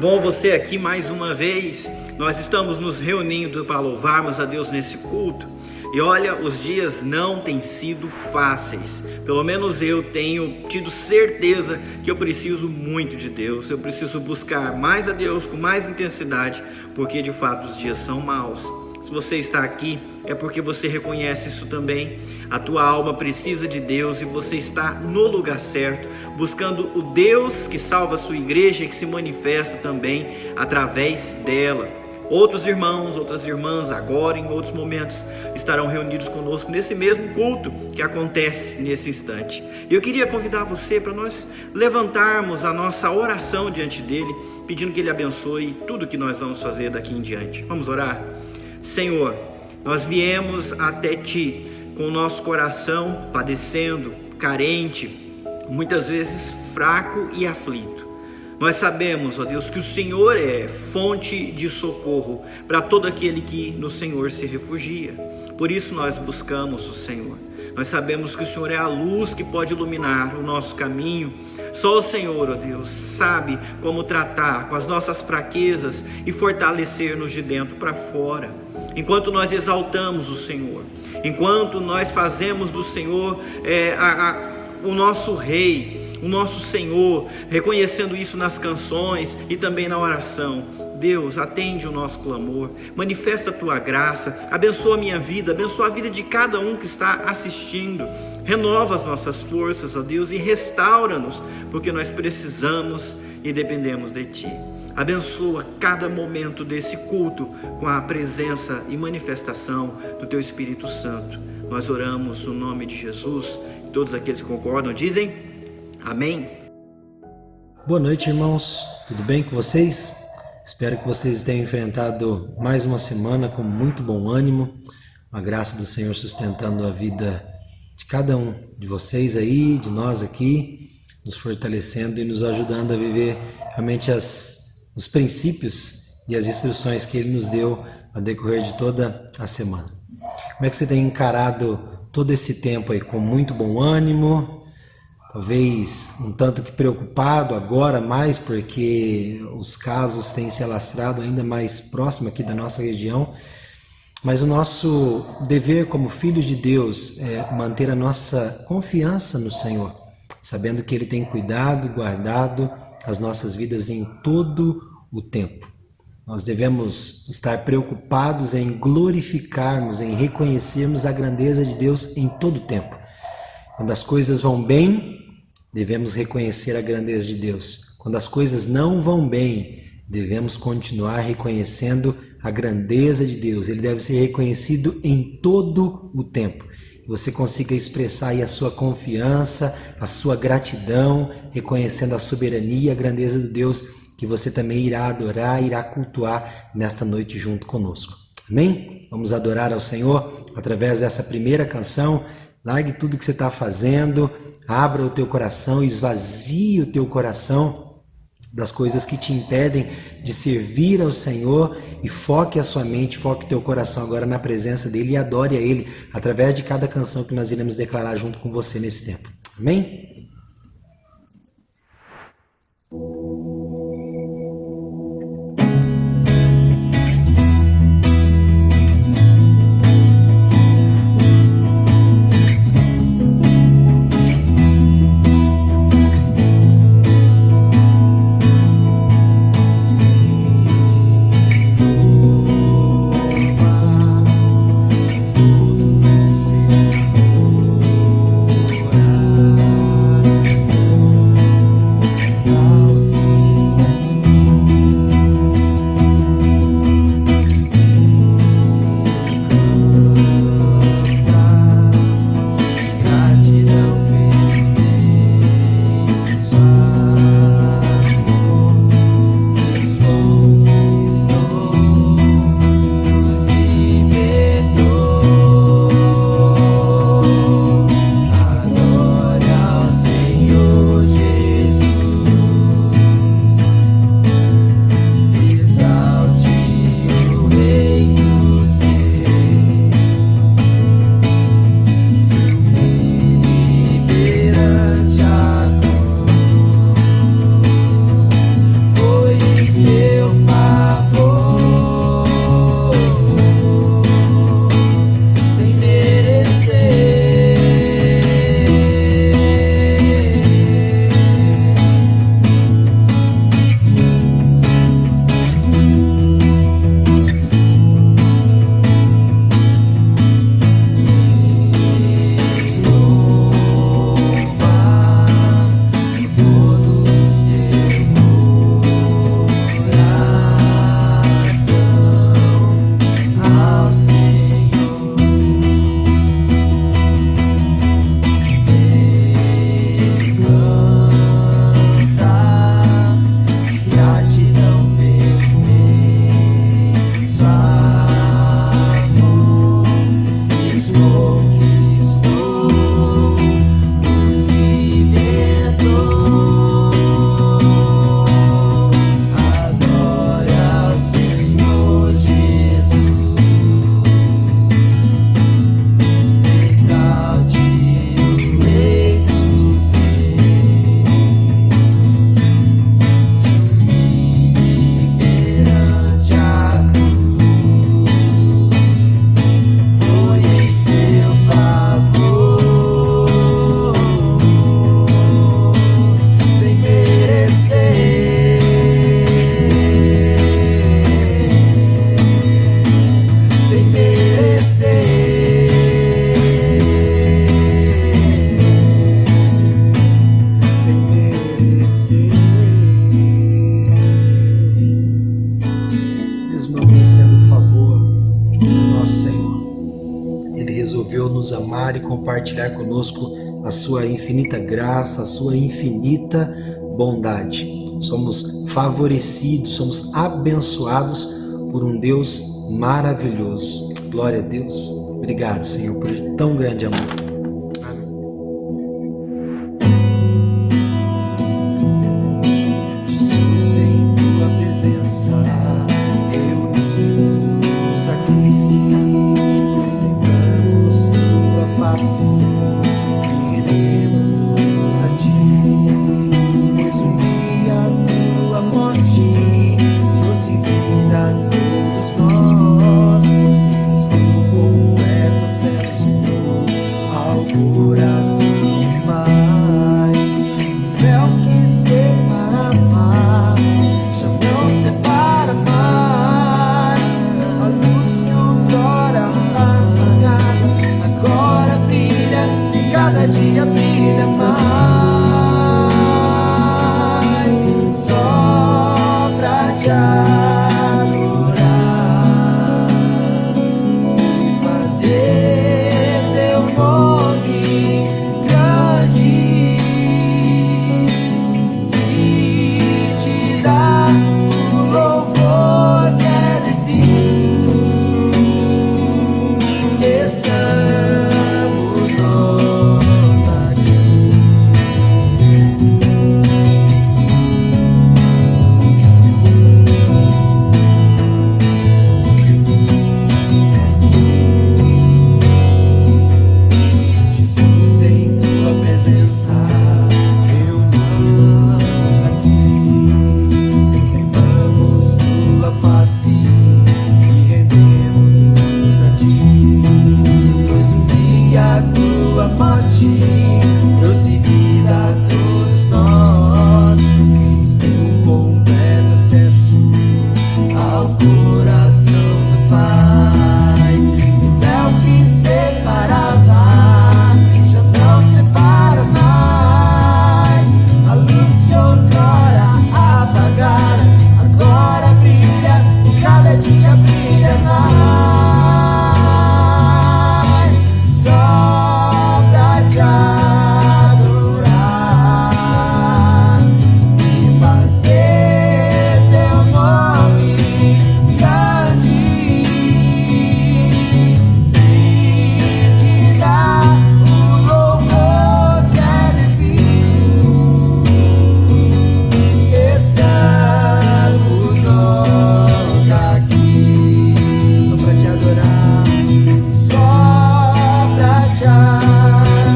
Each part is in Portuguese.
bom você aqui mais uma vez. Nós estamos nos reunindo para louvarmos a Deus nesse culto. E olha, os dias não têm sido fáceis. Pelo menos eu tenho tido certeza que eu preciso muito de Deus. Eu preciso buscar mais a Deus com mais intensidade, porque de fato os dias são maus. Se você está aqui, é porque você reconhece isso também. A tua alma precisa de Deus e você está no lugar certo, buscando o Deus que salva a sua igreja e que se manifesta também através dela. Outros irmãos, outras irmãs, agora em outros momentos, estarão reunidos conosco nesse mesmo culto que acontece nesse instante. E eu queria convidar você para nós levantarmos a nossa oração diante dele, pedindo que ele abençoe tudo que nós vamos fazer daqui em diante. Vamos orar? Senhor, nós viemos até Ti com o nosso coração padecendo, carente, muitas vezes fraco e aflito. Nós sabemos, ó Deus, que o Senhor é fonte de socorro para todo aquele que no Senhor se refugia. Por isso nós buscamos o Senhor. Nós sabemos que o Senhor é a luz que pode iluminar o nosso caminho. Só o Senhor, ó Deus, sabe como tratar com as nossas fraquezas e fortalecer-nos de dentro para fora. Enquanto nós exaltamos o Senhor, enquanto nós fazemos do Senhor o nosso Rei, o nosso Senhor, reconhecendo isso nas canções e também na oração, Deus, atende o nosso clamor, manifesta a Tua graça, abençoa a minha vida, abençoa a vida de cada um que está assistindo, renova as nossas forças, ó Deus, e restaura-nos, porque nós precisamos e dependemos de Ti. Abençoa cada momento desse culto com a presença e manifestação do Teu Espírito Santo. Nós oramos no nome de Jesus. Todos aqueles que concordam dizem amém. Boa noite, irmãos. Tudo bem com vocês? Espero que vocês tenham enfrentado mais uma semana com muito bom ânimo. A graça do Senhor sustentando a vida de cada um de vocês aí, de nós aqui, nos fortalecendo e nos ajudando a viver realmente os princípios e as instruções que Ele nos deu a decorrer de toda a semana. Como é que você tem encarado todo esse tempo aí? Com muito bom ânimo, talvez um tanto que preocupado agora mais porque os casos têm se alastrado ainda mais próximo aqui da nossa região, mas o nosso dever como filhos de Deus é manter a nossa confiança no Senhor, sabendo que Ele tem cuidado, guardado as nossas vidas em todo o tempo. Nós devemos estar preocupados em glorificarmos, em reconhecermos a grandeza de Deus em todo o tempo. Quando as coisas vão bem, devemos reconhecer a grandeza de Deus. Quando as coisas não vão bem, devemos continuar reconhecendo a grandeza de Deus. Ele deve ser reconhecido em todo o tempo. Que você consiga expressar aí a sua confiança, a sua gratidão, reconhecendo a soberania e a grandeza de Deus, que você também irá adorar, irá cultuar nesta noite junto conosco. Amém? Vamos adorar ao Senhor através dessa primeira canção. Largue tudo que você está fazendo, abra o teu coração, esvazie o teu coração das coisas que te impedem de servir ao Senhor e foque a sua mente, foque o teu coração agora na presença dEle e adore a Ele através de cada canção que nós iremos declarar junto com você nesse tempo. Amém? Todo esse amor amar e compartilhar conosco a sua infinita graça, a sua infinita bondade. Somos favorecidos, somos abençoados por um Deus maravilhoso. Glória a Deus. Obrigado, Senhor, por tão grande amor. Amém. Jesus, em tua presença, reunimos aqui, contemplamos tua face e rendemos a ti, pois um dia a tua morte trouxe vida a todos nós e nos deu completo acesso ao coração do Pai. O véu que separava já não separa mais. A luz que outrora apagada agora brilha e cada dia brilha mais. Só pra te adorar e fazer teu nome grande e te dar o louvor que é devido. Estamos nós aqui. Jesus, em tua presença, reunimos aqui, contemplamos tua face e rendemos a ti, pois um dia a tua morte trouxe vida a todos nós, e nos deu completo acesso ao coração do Pai. O véu que separava já não separa mais. A luz que outrora apagada agora brilha e cada dia brilha mais. Só pra te adorar e fazer teu nome grande e te dar o louvor que é devido. Estamos nós aqui só pra te adorar,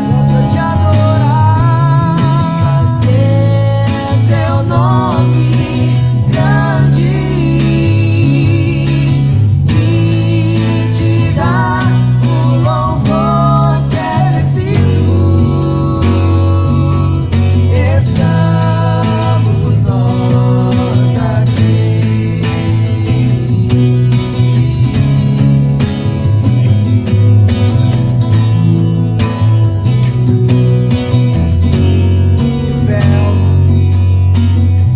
só pra te adorar, fazer teu nome grande e te dar o louvor que é devido. Estamos nós aqui.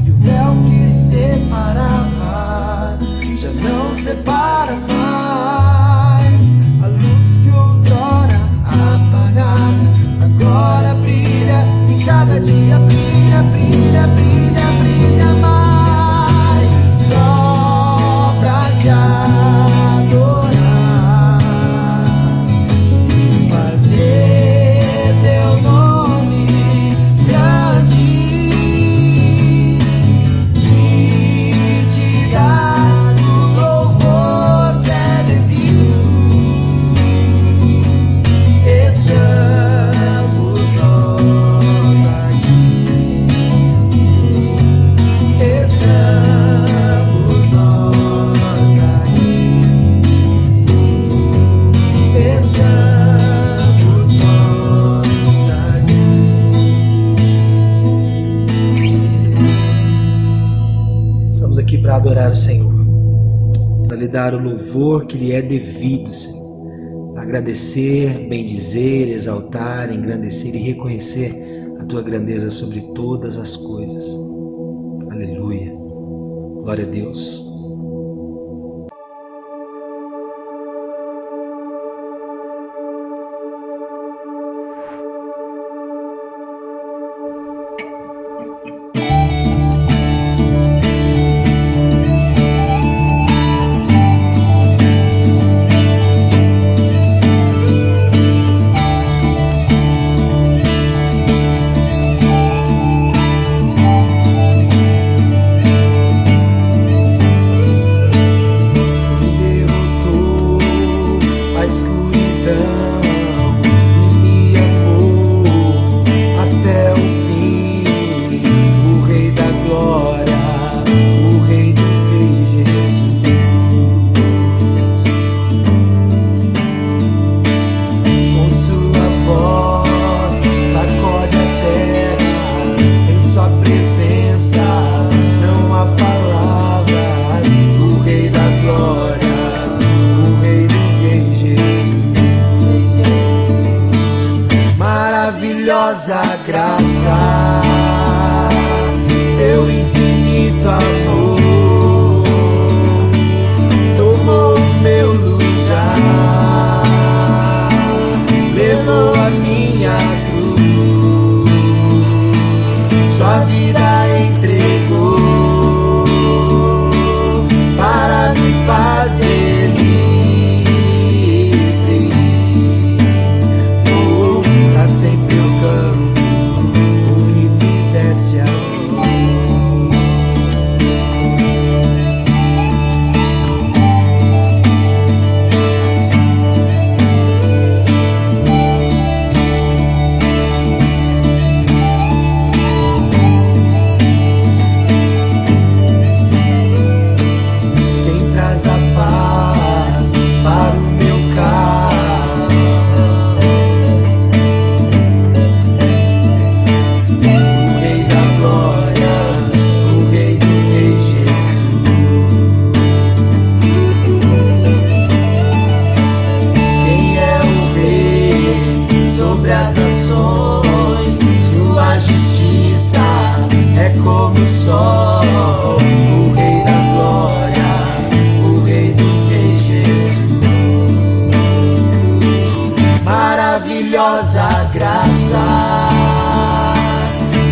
E o véu que separava já não separa mais. A luz que outrora apagada agora brilha e cada dia brilha, brilha, brilha, brilha mais. Só pra te adorar e fazer teu nome grande e te dar o louvor que é devido. Estamos nós aqui. Estamos nós aqui. Estamos nós aqui. Estamos aqui para adorar o Senhor, para lhe dar o louvor que lhe é devido, Senhor. Agradecer, bendizer, exaltar, engrandecer e reconhecer a tua grandeza sobre todas as coisas. Aleluia. Glória a Deus. maravilhosa graça, seu infinito amor tomou o meu lugar, levou a minha cruz, sua vida entregou para me fazer livre. Oh, pra sempre eu canto o que fizeste a mim. Maravilhosa graça,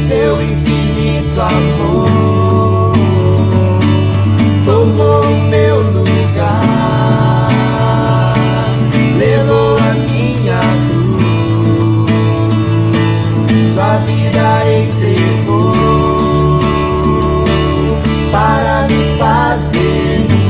seu infinito amor tomou o meu lugar, levou a minha cruz, sua vida entregou para me fazer livre.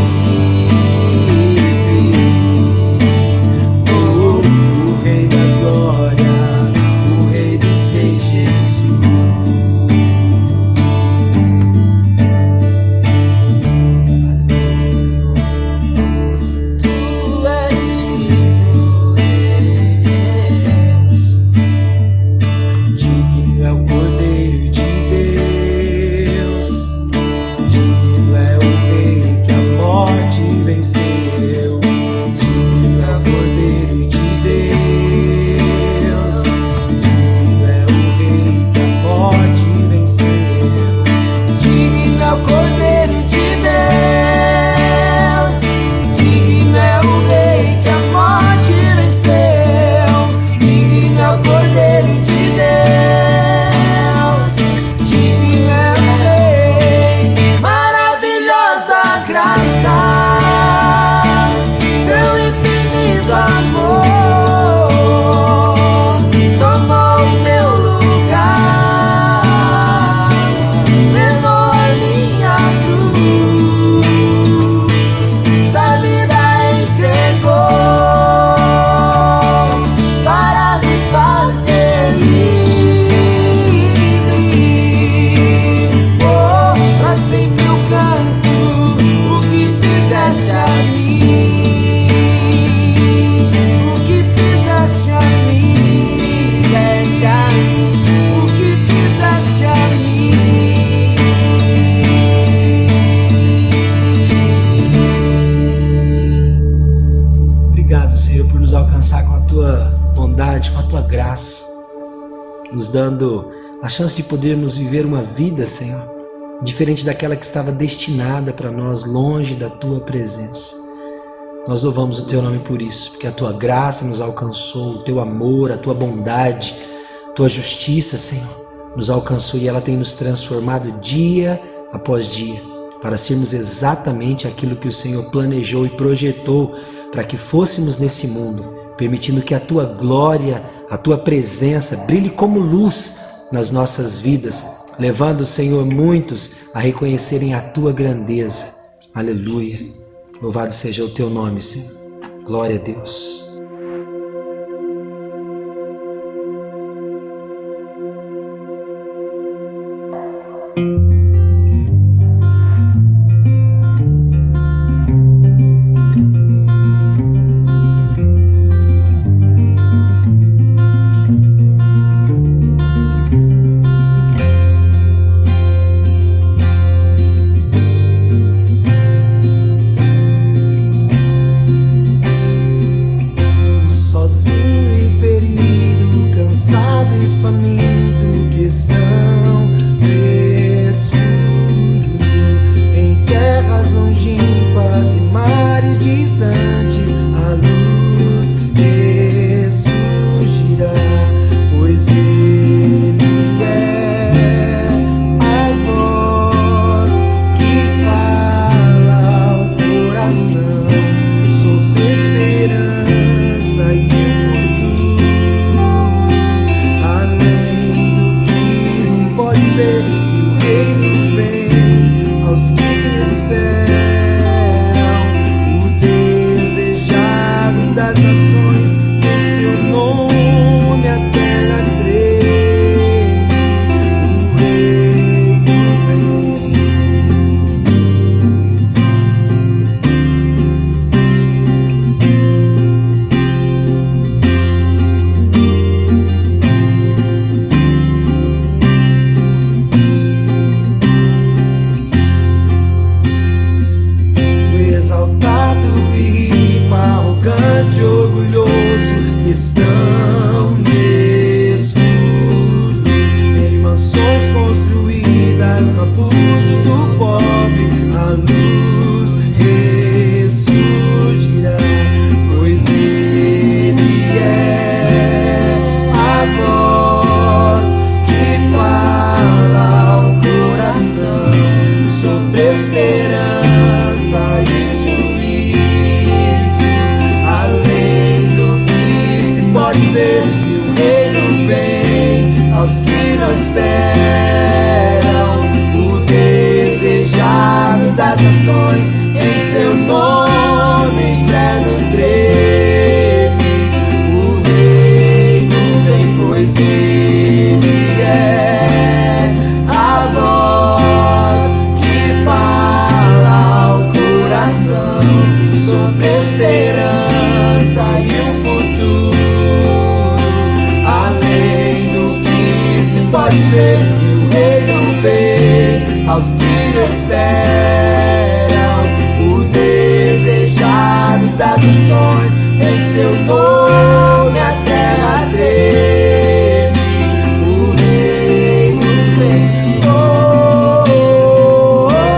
Nos dando a chance de podermos viver uma vida, Senhor, diferente daquela que estava destinada para nós, longe da Tua presença. Nós louvamos o Teu nome por isso, porque a Tua graça nos alcançou, o Teu amor, a Tua bondade, a Tua justiça, Senhor, nos alcançou e ela tem nos transformado dia após dia, para sermos exatamente aquilo que o Senhor planejou e projetou para que fôssemos nesse mundo, permitindo que a Tua glória, a Tua presença brilhe como luz nas nossas vidas, levando, Senhor, muitos a reconhecerem a Tua grandeza. Aleluia. Louvado seja o Teu nome, Senhor. Glória a Deus. pode ver, e o reino vem aos que não esperam. O desejado das nações, em seu nome o inferno treme. O reino vem, pois ele é a voz que fala ao coração sobre esperança e o futuro, além do que se pode ver, e o reino vem aos que não esperam. O desejado das nações, em seu nome a terra treme. O reino vem. Oh, oh, oh,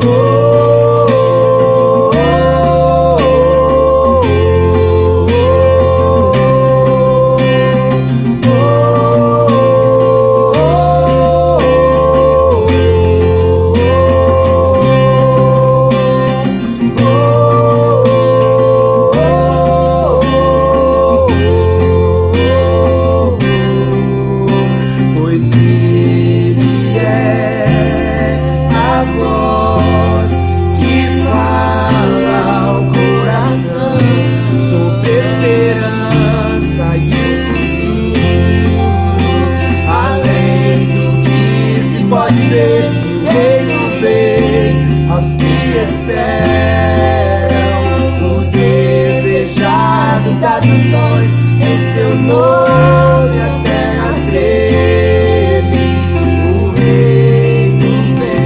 oh, oh, pois ele é a voz que fala ao coração sobre esperança e o futuro, além do que se pode ver, e o reino vem aos que esperam. O desejado das nações, em seu nome a terra treme. O reino vem.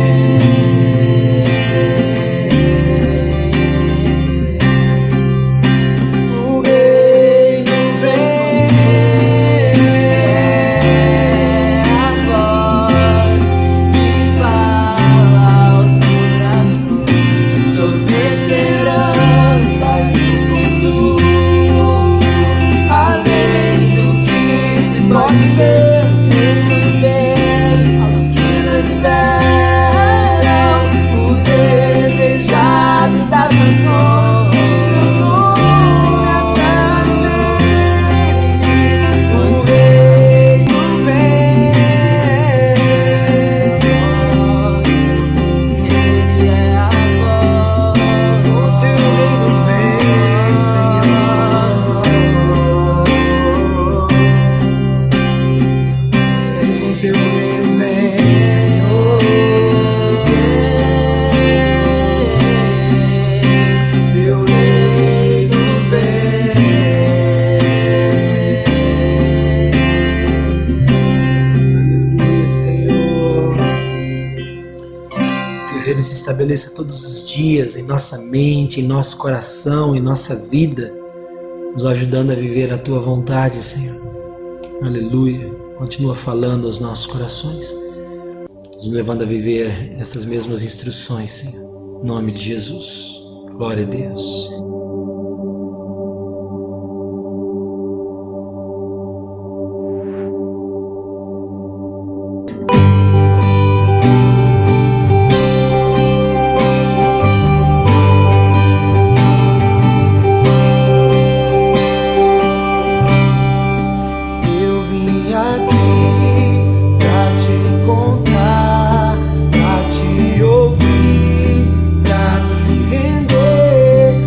O reino vem. A voz que fala aos corações sobre esperança e futuro, além do que se pode ver, ele vem aos que não esperam. O desejado das nações, seu nome a terra treme. O reino vem. Ele é a voz. O teu reino vem, Senhor. O teu reino vem, Senhor. Teu reino vem. Aleluia, Senhor. Teu reino se estabeleça todos os dias em nossa mente, em nosso coração, em nossa vida, nos ajudando a viver a tua vontade, Senhor. Aleluia. Continua falando aos nossos corações, nos levando a viver essas mesmas instruções, Senhor. Em nome de Jesus. Glória a Deus. Eu vim aqui pra te encontrar, pra te ouvir, pra me render,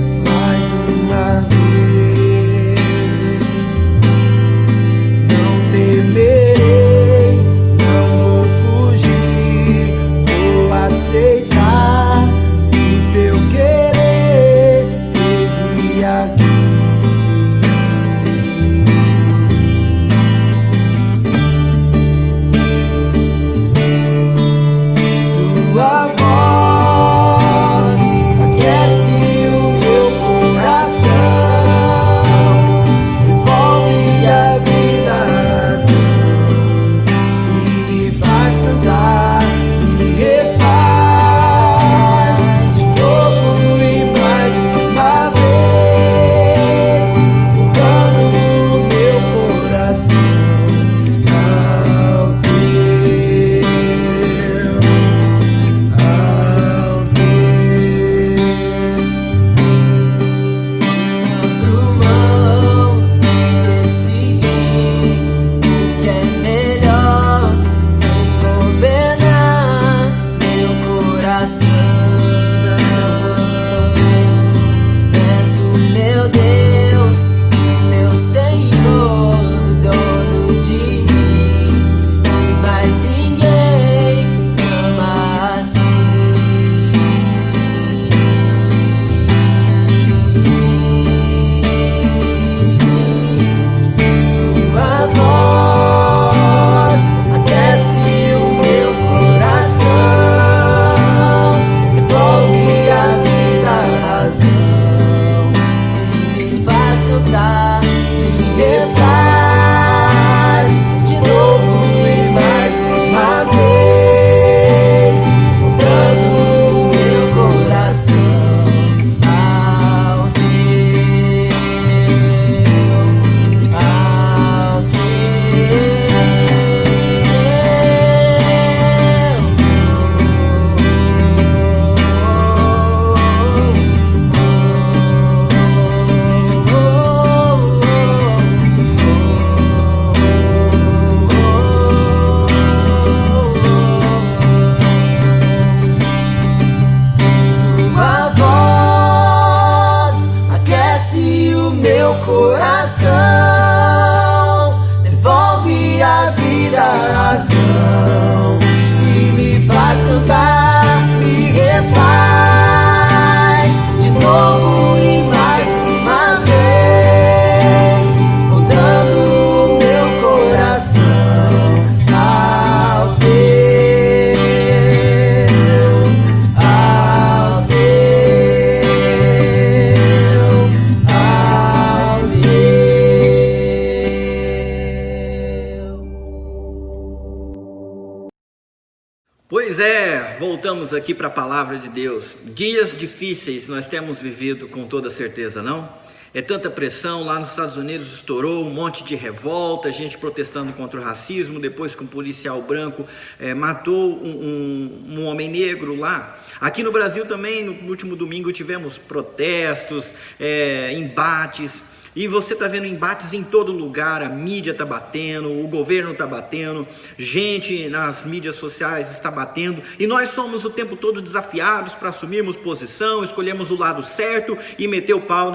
e me faz cantar, me refaz de novo e mais uma vez, mudando o meu coração ao teu, ao tua voz aquece o meu coração, devolve a vida, a razão e me faz cantar, me refaz de novo e mais uma vez, mudando o meu coração ao teu, ao teu, ao teu. Pois é, voltamos aqui para a palavra de Deus. Dias difíceis nós temos vivido com toda certeza, não? É tanta pressão, lá nos Estados Unidos estourou um monte de revolta, gente protestando contra o racismo, depois que um policial branco matou um homem negro lá. Aqui no Brasil também, no último domingo, tivemos protestos, embates. E você está vendo embates em todo lugar, a mídia está batendo, o governo está batendo, gente nas mídias sociais está batendo, e nós somos o tempo todo desafiados para assumirmos posição, escolhermos o lado certo e meter o pau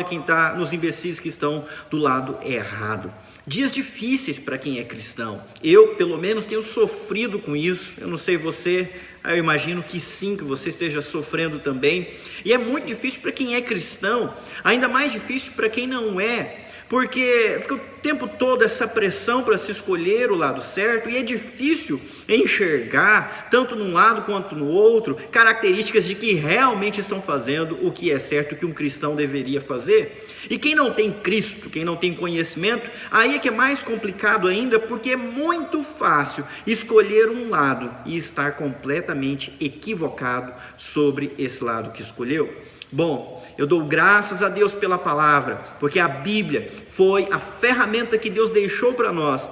nos imbecis que estão do lado errado. Dias difíceis para quem é cristão. Eu, pelo menos, tenho sofrido com isso. Eu não sei você, eu imagino que sim, que você esteja sofrendo também. E é muito difícil para quem é cristão, ainda mais difícil para quem não é, porque fica o tempo todo essa pressão para se escolher o lado certo, e é difícil enxergar, tanto num lado quanto no outro, características de que realmente estão fazendo o que é certo, que um cristão deveria fazer. E quem não tem Cristo, quem não tem conhecimento, aí é que é mais complicado ainda, porque é muito fácil escolher um lado e estar completamente equivocado sobre esse lado que escolheu. Bom, eu dou graças a Deus pela palavra, porque a Bíblia foi a ferramenta que Deus deixou para nós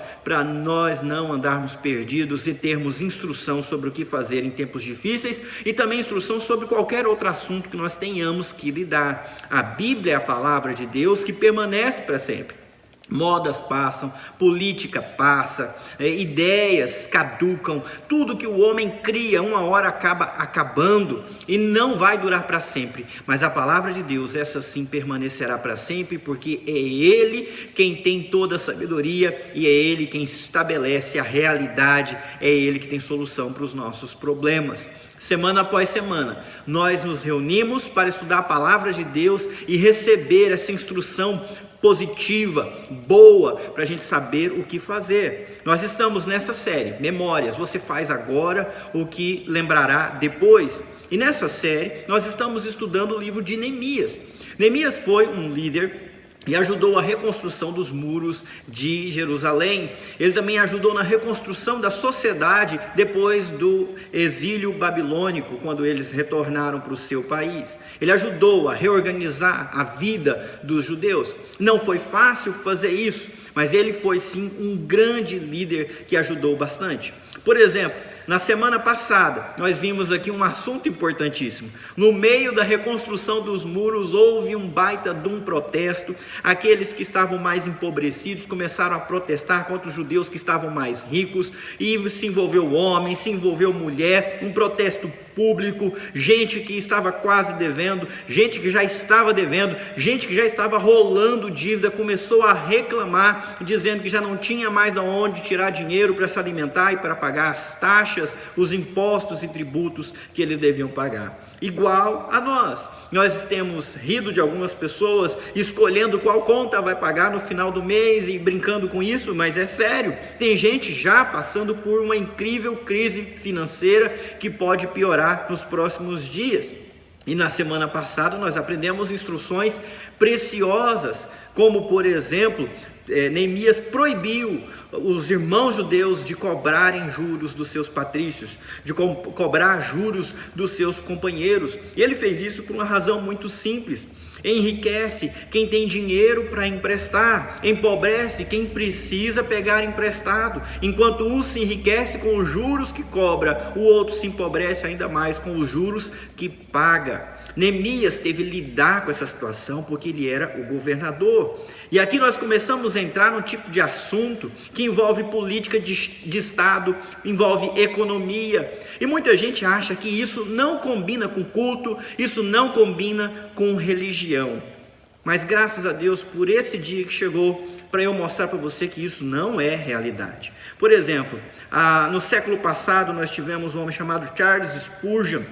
não andarmos perdidos e termos instrução sobre o que fazer em tempos difíceis, e também instrução sobre qualquer outro assunto que nós tenhamos que lidar. A Bíblia é a palavra de Deus que permanece para sempre. Modas passam, política passa, ideias caducam, tudo que o homem cria uma hora acaba acabando e não vai durar para sempre, mas a palavra de Deus, essa sim permanecerá para sempre, porque é Ele quem tem toda a sabedoria e é Ele quem estabelece a realidade, é Ele que tem solução para os nossos problemas. Semana após semana, nós nos reunimos para estudar a palavra de Deus e receber essa instrução positiva, boa, para a gente saber o que fazer. Nós estamos nessa série, Memórias, você faz agora o que lembrará depois. E nessa série, nós estamos estudando o livro de Neemias. Neemias foi um líder e ajudou a reconstrução dos muros de Jerusalém. Ele também ajudou na reconstrução da sociedade depois do exílio babilônico, quando eles retornaram para o seu país. Ele ajudou a reorganizar a vida dos judeus. Não foi fácil fazer isso, mas ele foi sim um grande líder que ajudou bastante. Por exemplo, na semana passada, nós vimos aqui um assunto importantíssimo. No meio da reconstrução dos muros, houve um baita de um protesto. Aqueles que estavam mais empobrecidos começaram a protestar contra os judeus que estavam mais ricos. E se envolveu homem, se envolveu mulher, um protesto público, gente que estava quase devendo, gente que já estava devendo, gente que já estava rolando dívida, começou a reclamar, dizendo que já não tinha mais de onde tirar dinheiro para se alimentar e para pagar as taxas, os impostos e tributos que eles deviam pagar. Igual a nós temos rido de algumas pessoas escolhendo qual conta vai pagar no final do mês e brincando com isso, mas é sério, tem gente já passando por uma incrível crise financeira que pode piorar nos próximos dias. E na semana passada nós aprendemos instruções preciosas, como por exemplo, Neemias proibiu os irmãos judeus de cobrarem juros dos seus patrícios, de cobrar juros dos seus companheiros. E ele fez isso por uma razão muito simples: enriquece quem tem dinheiro para emprestar, empobrece quem precisa pegar emprestado. Enquanto um se enriquece com os juros que cobra, o outro se empobrece ainda mais com os juros que paga. Neemias teve que lidar com essa situação porque ele era o governador. E aqui nós começamos a entrar num tipo de assunto que envolve política de Estado, envolve economia. E muita gente acha que isso não combina com culto, isso não combina com religião. Mas graças a Deus por esse dia que chegou para eu mostrar para você que isso não é realidade. Por exemplo, no século passado nós tivemos um homem chamado Charles Spurgeon.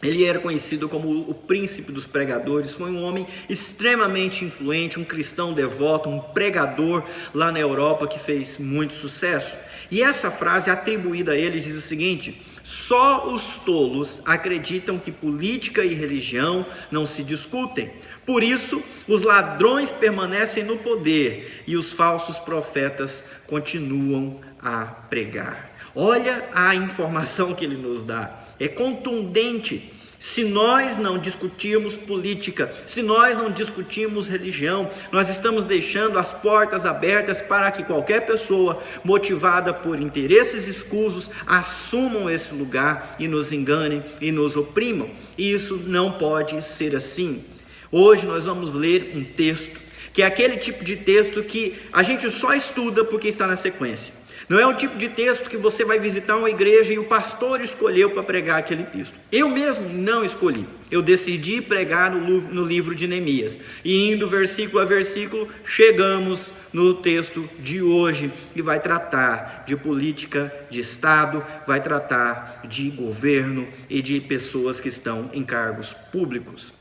Ele era conhecido como o príncipe dos pregadores, foi um homem extremamente influente, um cristão devoto, um pregador lá na Europa que fez muito sucesso. E essa frase atribuída a ele diz o seguinte: só os tolos acreditam que política e religião não se discutem. Por isso, os ladrões permanecem no poder e os falsos profetas continuam a pregar. Olha a informação que ele nos dá. É contundente. Se nós não discutirmos política, se nós não discutirmos religião, nós estamos deixando as portas abertas para que qualquer pessoa motivada por interesses escusos assumam esse lugar e nos enganem e nos oprimam. E isso não pode ser assim. Hoje nós vamos ler um texto, que é aquele tipo de texto que a gente só estuda porque está na sequência. Não é o tipo de texto que você vai visitar uma igreja e o pastor escolheu para pregar aquele texto. Eu mesmo não escolhi. Eu decidi pregar no livro de Neemias. E indo versículo a versículo, chegamos no texto de hoje, que vai tratar de política de Estado, vai tratar de governo e de pessoas que estão em cargos públicos.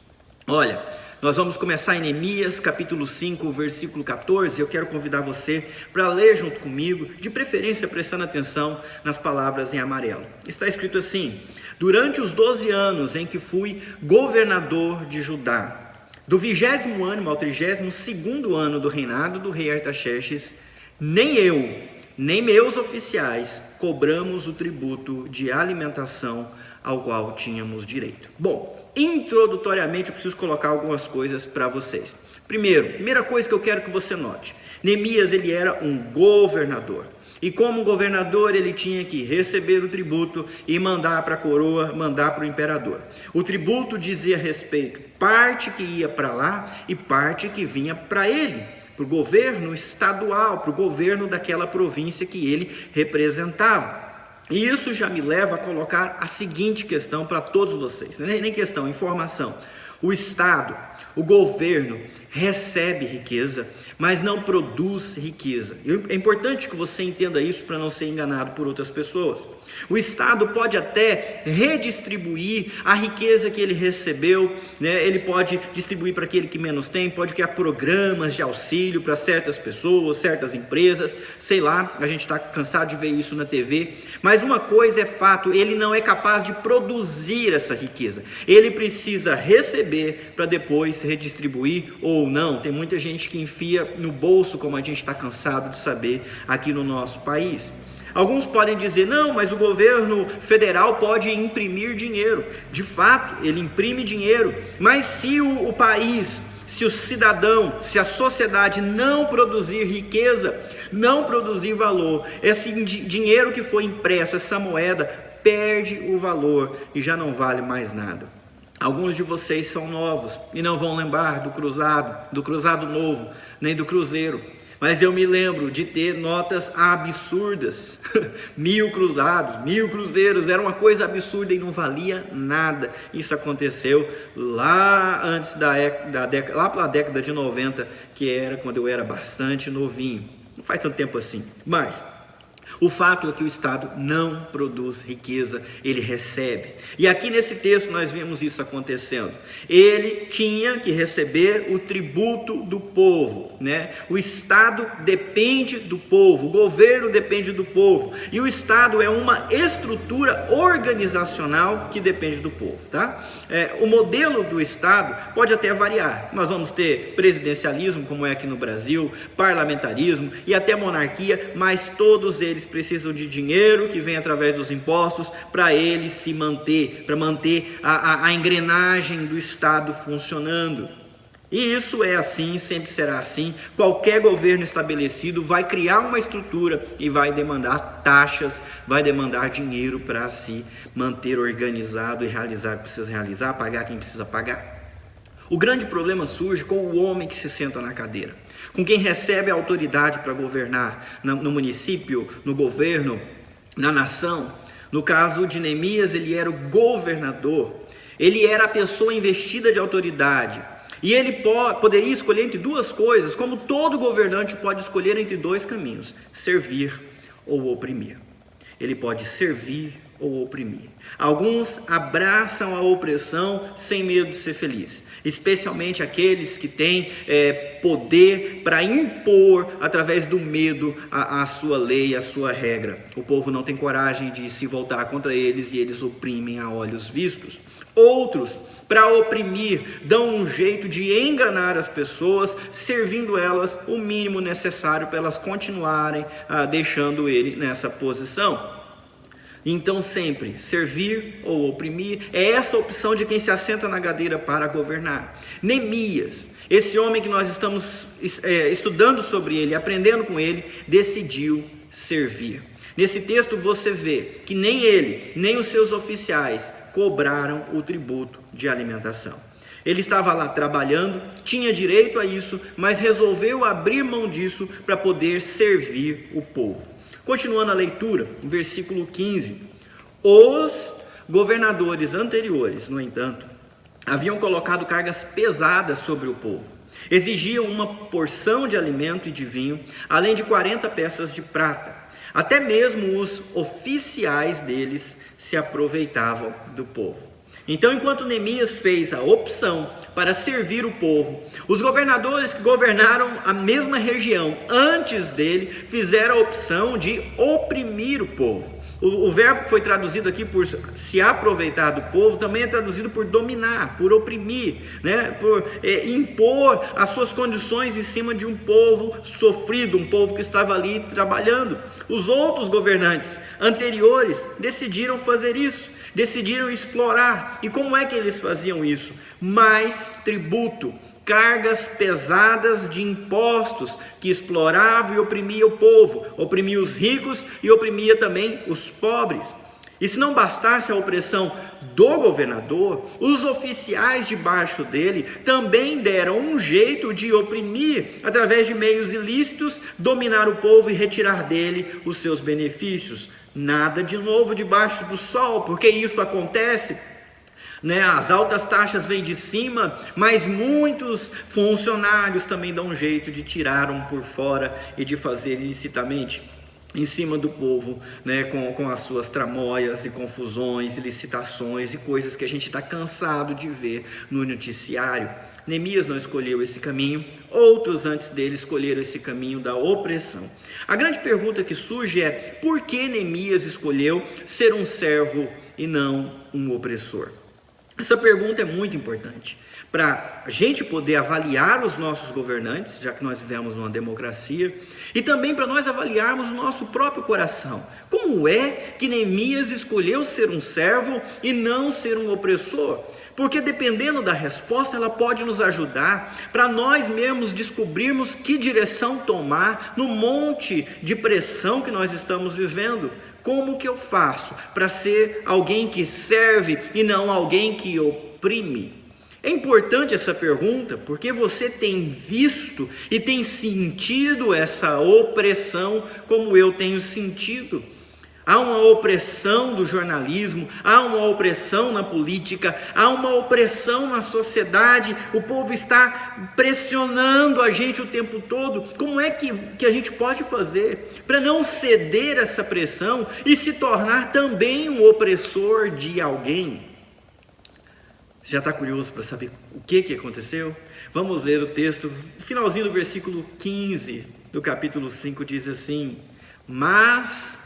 Olha, nós vamos começar em Neemias, capítulo 5, versículo 14. Eu quero convidar você para ler junto comigo, de preferência prestando atenção nas palavras em amarelo. Está escrito assim: durante os 12 anos em que fui governador de Judá, do 20º ano ao 32º ano do reinado do rei Artaxerxes, nem eu, nem meus oficiais cobramos o tributo de alimentação ao qual tínhamos direito. Bom, introdutoriamente eu preciso colocar algumas coisas para vocês. Primeira coisa que eu quero que você note: Neemias, ele era um governador, e como governador ele tinha que receber o tributo e mandar para a coroa, mandar para o imperador. O tributo dizia respeito, parte que ia para lá e parte que vinha para ele, para o governo estadual, para o governo daquela província que ele representava. E isso já me leva a colocar a seguinte questão para todos vocês, nem questão, informação. O Estado, o governo recebe riqueza, mas não produz riqueza. É importante que você entenda isso para não ser enganado por outras pessoas. O Estado pode até redistribuir a riqueza que ele recebeu, né? Ele pode distribuir para aquele que menos tem, pode criar programas de auxílio para certas pessoas, certas empresas, sei lá, a gente está cansado de ver isso na TV. Mas uma coisa é fato: ele não é capaz de produzir essa riqueza. Ele precisa receber para depois redistribuir ou não. Tem muita gente que enfia no bolso, como a gente está cansado de saber aqui no nosso país. Alguns podem dizer: não, mas o governo federal pode imprimir dinheiro. De fato, ele imprime dinheiro, mas se o país, se o cidadão, se a sociedade não produzir riqueza, não produzir valor, esse dinheiro que foi impresso, essa moeda, perde o valor e já não vale mais nada. Alguns de vocês são novos e não vão lembrar do cruzado novo, nem do cruzeiro. Mas eu me lembro de ter notas absurdas, 1.000 cruzados, 1.000 cruzeiros, era uma coisa absurda e não valia nada. Isso aconteceu lá antes lá pela década de 90, que era quando eu era bastante novinho. Não faz tanto tempo assim, mas O fato é que o Estado não produz riqueza, ele recebe. E aqui nesse texto nós vemos isso acontecendo. Ele tinha que receber o tributo do povo, né? O Estado depende do povo, o governo depende do povo. E o Estado é uma estrutura organizacional que depende do povo, tá? O modelo do Estado pode até variar. Nós vamos ter presidencialismo, como é aqui no Brasil, parlamentarismo e até monarquia, mas todos eles precisam de dinheiro que vem através dos impostos para eles se manter, para manter a engrenagem do Estado funcionando. E isso é assim, sempre será assim. Qualquer governo estabelecido vai criar uma estrutura e vai demandar taxas, vai demandar dinheiro para se manter organizado e realizar o que precisa realizar, pagar quem precisa pagar. O grande problema surge com o homem que se senta na cadeira, com quem recebe a autoridade para governar no município, no governo, na nação. No caso de Neemias, ele era o governador, ele era a pessoa investida de autoridade. E ele poderia escolher entre duas coisas, como todo governante pode escolher entre dois caminhos: servir ou oprimir. Ele pode servir ou oprimir. Alguns abraçam a opressão sem medo de ser feliz, especialmente aqueles que têm poder para impor através do medo a sua lei, a sua regra. O povo não tem coragem de se voltar contra eles e eles oprimem a olhos vistos. Outros, para oprimir, dão um jeito de enganar as pessoas, servindo elas o mínimo necessário para elas continuarem deixando ele nessa posição. Então sempre, servir ou oprimir, é essa opção de quem se assenta na cadeira para governar. Neemias, esse homem que nós estamos estudando sobre ele, aprendendo com ele, decidiu servir. Nesse texto você vê que nem ele, nem os seus oficiais cobraram o tributo de alimentação. Ele estava lá trabalhando, tinha direito a isso, mas resolveu abrir mão disso para poder servir o povo. Continuando a leitura, versículo 15. Os governadores anteriores, no entanto, haviam colocado cargas pesadas sobre o povo. Exigiam uma porção de alimento e de vinho, além de 40 peças de prata. Até mesmo os oficiais deles se aproveitavam do povo. Então, enquanto Neemias fez a opção para servir o povo, os governadores que governaram a mesma região antes dele fizeram a opção de oprimir o povo. O verbo que foi traduzido aqui por se aproveitar do povo também é traduzido por dominar, por oprimir, né? Por impor as suas condições em cima de um povo sofrido, um povo que estava ali trabalhando. Os outros governantes anteriores decidiram fazer isso, decidiram explorar. E como é que eles faziam isso? Mais tributo, cargas pesadas de impostos que exploravam e oprimia o povo, oprimia os ricos e oprimia também os pobres. E se não bastasse a opressão do governador, os oficiais debaixo dele também deram um jeito de oprimir, através de meios ilícitos, dominar o povo e retirar dele os seus benefícios. Nada de novo debaixo do sol, porque isso acontece, né? As altas taxas vêm de cima, mas muitos funcionários também dão um jeito de tirar um por fora e de fazer ilicitamente em cima do povo, né? Com as suas tramóias e confusões, e licitações e coisas que a gente está cansado de ver no noticiário. Neemias não escolheu esse caminho, outros antes dele escolheram esse caminho da opressão. A grande pergunta que surge é: por que Neemias escolheu ser um servo e não um opressor? Essa pergunta é muito importante para a gente poder avaliar os nossos governantes, já que nós vivemos numa democracia, e também para nós avaliarmos o nosso próprio coração. Como é que Neemias escolheu ser um servo e não ser um opressor? Porque dependendo da resposta, ela pode nos ajudar para nós mesmos descobrirmos que direção tomar no monte de pressão que nós estamos vivendo. Como que eu faço para ser alguém que serve e não alguém que oprime? É importante essa pergunta porque você tem visto e tem sentido essa opressão como eu tenho sentido. Há uma opressão do jornalismo, há uma opressão na política, há uma opressão na sociedade. O povo está pressionando a gente o tempo todo. Como é que a gente pode fazer para não ceder a essa pressão e se tornar também um opressor de alguém? Você já está curioso para saber o que aconteceu? Vamos ler o texto, finalzinho do versículo 15 do capítulo 5 diz assim: mas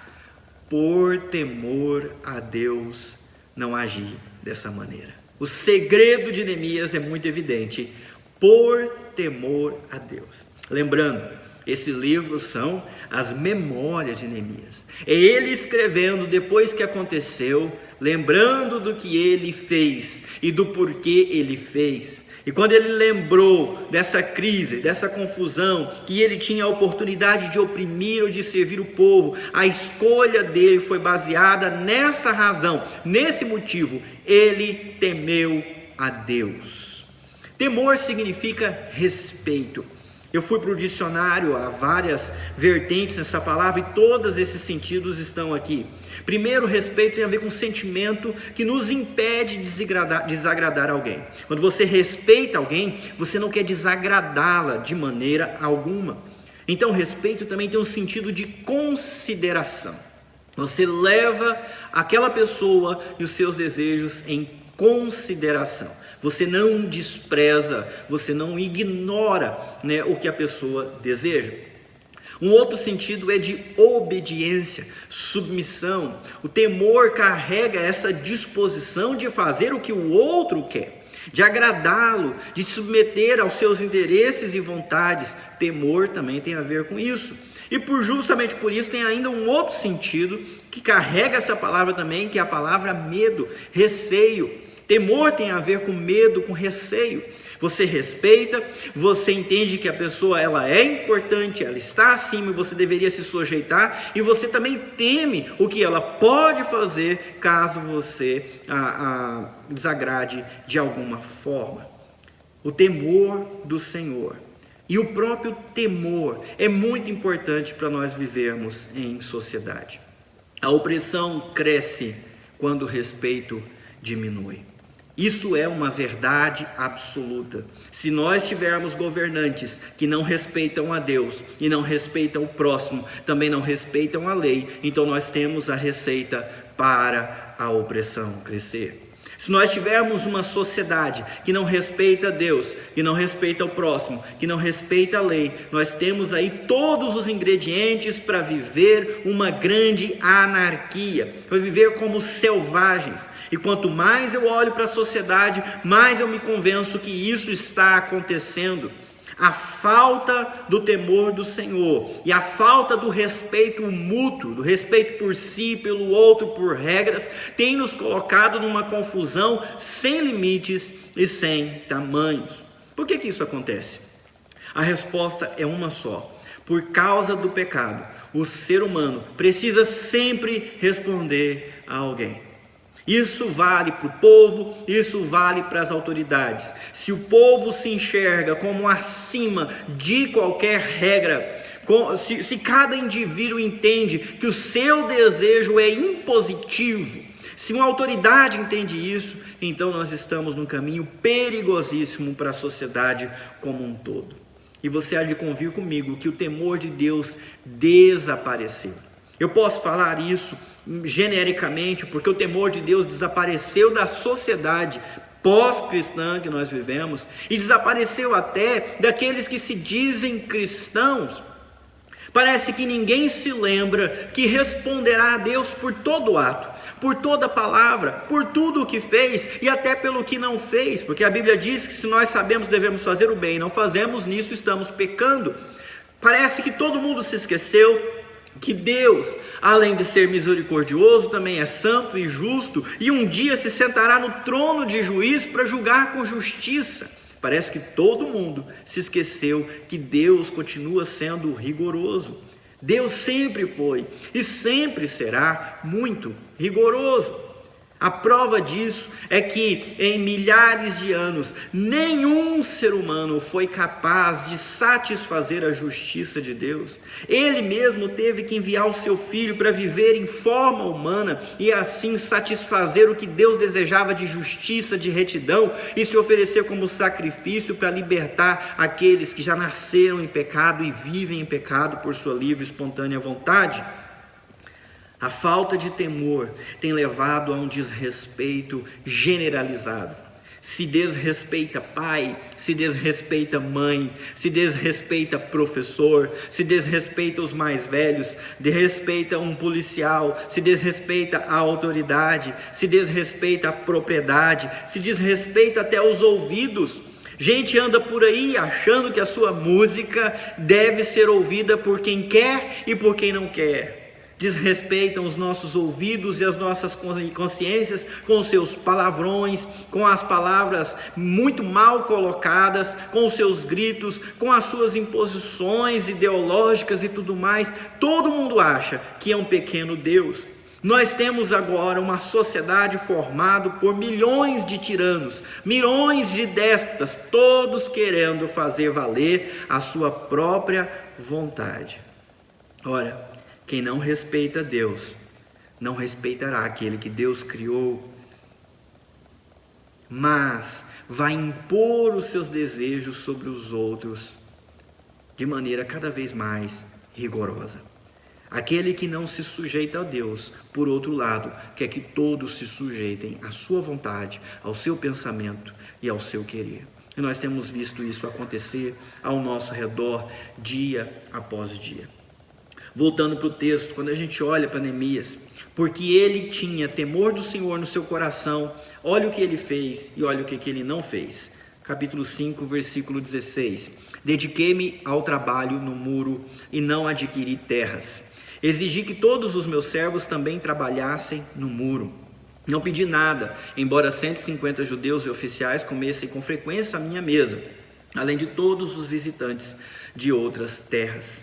por temor a Deus não agi dessa maneira. O segredo de Neemias é muito evidente: por temor a Deus. Lembrando, esse livro são as memórias de Neemias. É ele escrevendo depois que aconteceu, lembrando do que ele fez e do porquê ele fez. E quando ele lembrou dessa crise, dessa confusão, que ele tinha a oportunidade de oprimir ou de servir o povo, a escolha dele foi baseada nessa razão, nesse motivo. Ele temeu a Deus. Temor significa respeito. Eu fui para o dicionário, há várias vertentes nessa palavra e todos esses sentidos estão aqui. Primeiro, respeito tem a ver com sentimento que nos impede de desagradar alguém. Quando você respeita alguém, você não quer desagradá-la de maneira alguma. Então, respeito também tem um sentido de consideração. Você leva aquela pessoa e os seus desejos em consideração. Você não despreza, você não ignora, o que a pessoa deseja. Um outro sentido é de obediência, submissão. O temor carrega essa disposição de fazer o que o outro quer, de agradá-lo, de submeter aos seus interesses e vontades. Temor também tem a ver com isso. E justamente por isso tem ainda um outro sentido que carrega essa palavra também, que é a palavra medo, receio. Temor tem a ver com medo, com receio. Você respeita, você entende que a pessoa ela é importante, ela está acima e você deveria se sujeitar, e você também teme o que ela pode fazer caso você a desagrade de alguma forma. O temor do Senhor e o próprio temor é muito importante para nós vivermos em sociedade. A opressão cresce quando o respeito diminui. Isso é uma verdade absoluta. Se nós tivermos governantes que não respeitam a Deus e não respeitam o próximo, também não respeitam a lei, então nós temos a receita para a opressão crescer. Se nós tivermos uma sociedade que não respeita Deus, que não respeita o próximo, que não respeita a lei, nós temos aí todos os ingredientes para viver uma grande anarquia, para viver como selvagens. E quanto mais eu olho para a sociedade, mais eu me convenço que isso está acontecendo. A falta do temor do Senhor e a falta do respeito mútuo, do respeito por si, pelo outro, por regras, tem nos colocado numa confusão sem limites e sem tamanhos. Por que isso acontece? A resposta é uma só. Por causa do pecado, o ser humano precisa sempre responder a alguém. Isso vale para o povo, isso vale para as autoridades. Se o povo se enxerga como acima de qualquer regra, se cada indivíduo entende que o seu desejo é impositivo, se uma autoridade entende isso, então nós estamos num caminho perigosíssimo para a sociedade como um todo. E você há de convir comigo que o temor de Deus desapareceu. Eu posso falar isso genericamente, porque o temor de Deus desapareceu da sociedade pós-cristã que nós vivemos, e desapareceu até daqueles que se dizem cristãos. Parece que ninguém se lembra que responderá a Deus por todo ato, por toda palavra, por tudo o que fez e até pelo que não fez, porque a Bíblia diz que se nós sabemos devemos fazer o bem e não fazemos, nisso estamos pecando. Parece que todo mundo se esqueceu que Deus, além de ser misericordioso, também é santo e justo, e um dia se sentará no trono de juiz para julgar com justiça. Parece que todo mundo se esqueceu que Deus continua sendo rigoroso. Deus sempre foi e sempre será muito rigoroso. A prova disso é que em milhares de anos, nenhum ser humano foi capaz de satisfazer a justiça de Deus. Ele mesmo teve que enviar o seu filho para viver em forma humana e assim satisfazer o que Deus desejava de justiça, de retidão, e se oferecer como sacrifício para libertar aqueles que já nasceram em pecado e vivem em pecado por sua livre e espontânea vontade. A falta de temor tem levado a um desrespeito generalizado. Se desrespeita pai, se desrespeita mãe, se desrespeita professor, se desrespeita os mais velhos, desrespeita um policial, se desrespeita a autoridade, se desrespeita a propriedade, se desrespeita até os ouvidos. Gente anda por aí achando que a sua música deve ser ouvida por quem quer e por quem não quer. Desrespeitam os nossos ouvidos e as nossas consciências com os seus palavrões, com as palavras muito mal colocadas, com os seus gritos, com as suas imposições ideológicas e tudo mais. Todo mundo acha que é um pequeno Deus. Nós temos agora uma sociedade formada por milhões de tiranos, milhões de déspotas, todos querendo fazer valer a sua própria vontade. Ora, quem não respeita Deus, não respeitará aquele que Deus criou, mas vai impor os seus desejos sobre os outros de maneira cada vez mais rigorosa. Aquele que não se sujeita a Deus, por outro lado, quer que todos se sujeitem à sua vontade, ao seu pensamento e ao seu querer. E nós temos visto isso acontecer ao nosso redor, dia após dia. Voltando para o texto, quando a gente olha para Neemias, porque ele tinha temor do Senhor no seu coração, olha o que ele fez e olha o que ele não fez. Capítulo 5, versículo 16. Dediquei-me ao trabalho no muro e não adquiri terras. Exigi que todos os meus servos também trabalhassem no muro. Não pedi nada, embora 150 judeus e oficiais comessem com frequência a minha mesa, além de todos os visitantes de outras terras.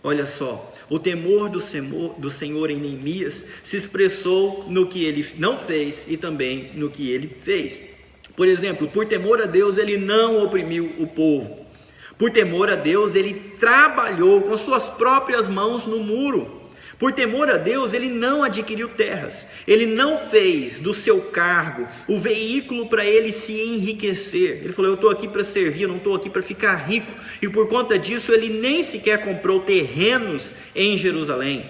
Olha só, o temor do Senhor em Neemias se expressou no que ele não fez e também no que ele fez. Por exemplo, por temor a Deus, ele não oprimiu o povo. Por temor a Deus, ele trabalhou com suas próprias mãos no muro. Por temor a Deus, ele não adquiriu terras. Ele não fez do seu cargo o veículo para ele se enriquecer. Ele falou, eu estou aqui para servir, eu não estou aqui para ficar rico. E por conta disso, ele nem sequer comprou terrenos em Jerusalém.